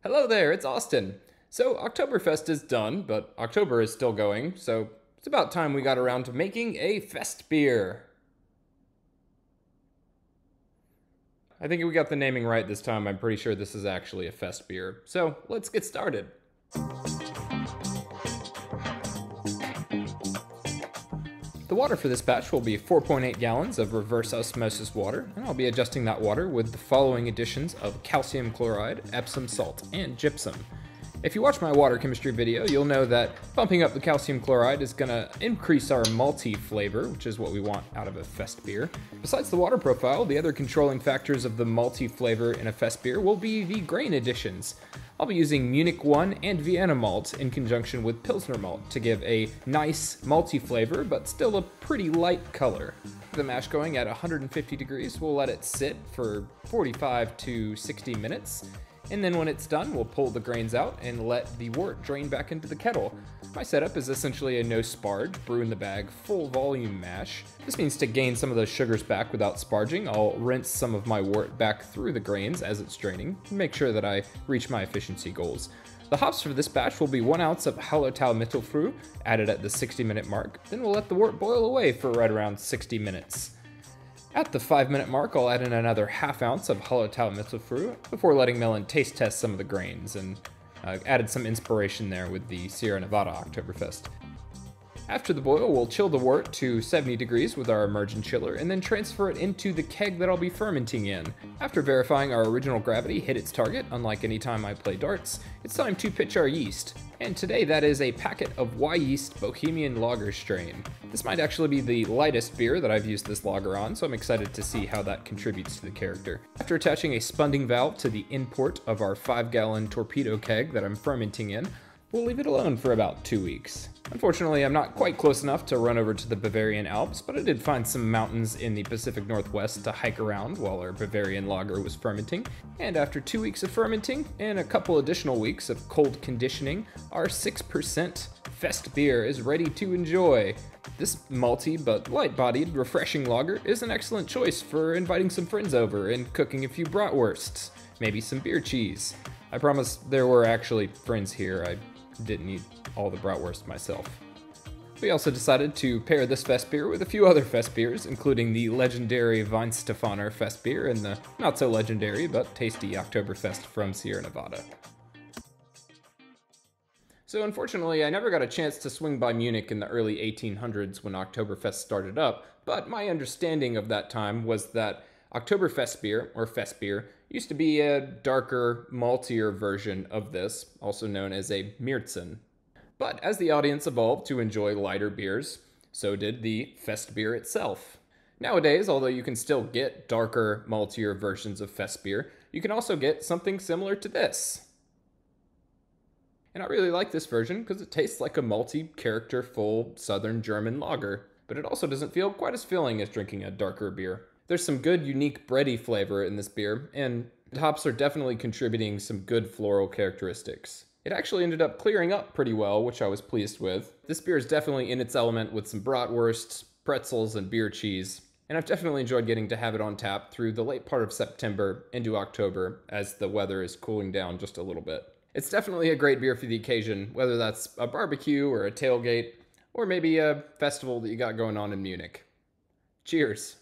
Hello there, it's Austin. So Oktoberfest is done, but October is still going, so it's about time we got around to making a Festbier. I think we got the naming right this time. I'm pretty sure this is actually a Festbier. So let's get started. The water for this batch will be 4.8 gallons of reverse osmosis water, and I'll be adjusting that water with the following additions of calcium chloride, Epsom salt, and gypsum. If you watch my water chemistry video, you'll know that bumping up the calcium chloride is going to increase our malty flavor, which is what we want out of a Festbier. Besides the water profile, the other controlling factors of the malty flavor in a Festbier will be the grain additions. I'll be using Munich 1 and Vienna malt in conjunction with Pilsner malt to give a nice malty flavor, but still a pretty light color. With the mash going at 150 degrees, we'll let it sit for 45 to 60 minutes. And then when it's done, we'll pull the grains out and let the wort drain back into the kettle. My setup is essentially a no sparge, brew in the bag, full volume mash. This means to gain some of those sugars back without sparging, I'll rinse some of my wort back through the grains as it's draining, and make sure that I reach my efficiency goals. The hops for this batch will be 1 ounce of Hallertau Mittelfrüh, added at the 60-minute mark. Then we'll let the wort boil away for right around 60 minutes. At the 5-minute mark, I'll add in another ½ ounce of Hallertau Mittelfrüh before letting Melon taste test some of the grains, and added some inspiration there with the Sierra Nevada Oktoberfest. After the boil, we'll chill the wort to 70 degrees with our immersion chiller and then transfer it into the keg that I'll be fermenting in. After verifying our original gravity hit its target, unlike any time I play darts, it's time to pitch our yeast. And today that is a packet of Y-Yeast Bohemian Lager strain. This might actually be the lightest beer that I've used this lager on, so I'm excited to see how that contributes to the character. After attaching a spunding valve to the import of our 5-gallon Torpedo keg that I'm fermenting in, we'll leave it alone for about 2 weeks. Unfortunately, I'm not quite close enough to run over to the Bavarian Alps, but I did find some mountains in the Pacific Northwest to hike around while our Bavarian lager was fermenting. And after 2 weeks of fermenting and a couple additional weeks of cold conditioning, our 6% Festbier is ready to enjoy. This malty but light-bodied, refreshing lager is an excellent choice for inviting some friends over and cooking a few bratwursts, maybe some beer cheese. I promise there were actually friends here. I didn't eat all the bratwurst myself. We also decided to pair this Festbier with a few other Festbiers, including the legendary Weihenstephaner Festbier and the not so legendary but tasty Oktoberfest from Sierra Nevada. So unfortunately, I never got a chance to swing by Munich in the early 1800s when Oktoberfest started up, but my understanding of that time was that Oktoberfestbier, or Festbier, used to be a darker, maltier version of this, also known as a Märzen. But as the audience evolved to enjoy lighter beers, so did the Festbier itself. Nowadays, although you can still get darker, maltier versions of Festbier, you can also get something similar to this. And I really like this version because it tastes like a malty, character-full Southern German lager, but it also doesn't feel quite as filling as drinking a darker beer. There's some good, unique bready flavor in this beer, and the hops are definitely contributing some good floral characteristics. It actually ended up clearing up pretty well, which I was pleased with. This beer is definitely in its element with some bratwursts, pretzels, and beer cheese, and I've definitely enjoyed getting to have it on tap through the late part of September into October as the weather is cooling down just a little bit. It's definitely a great beer for the occasion, whether that's a barbecue or a tailgate, or maybe a festival that you got going on in Munich. Cheers!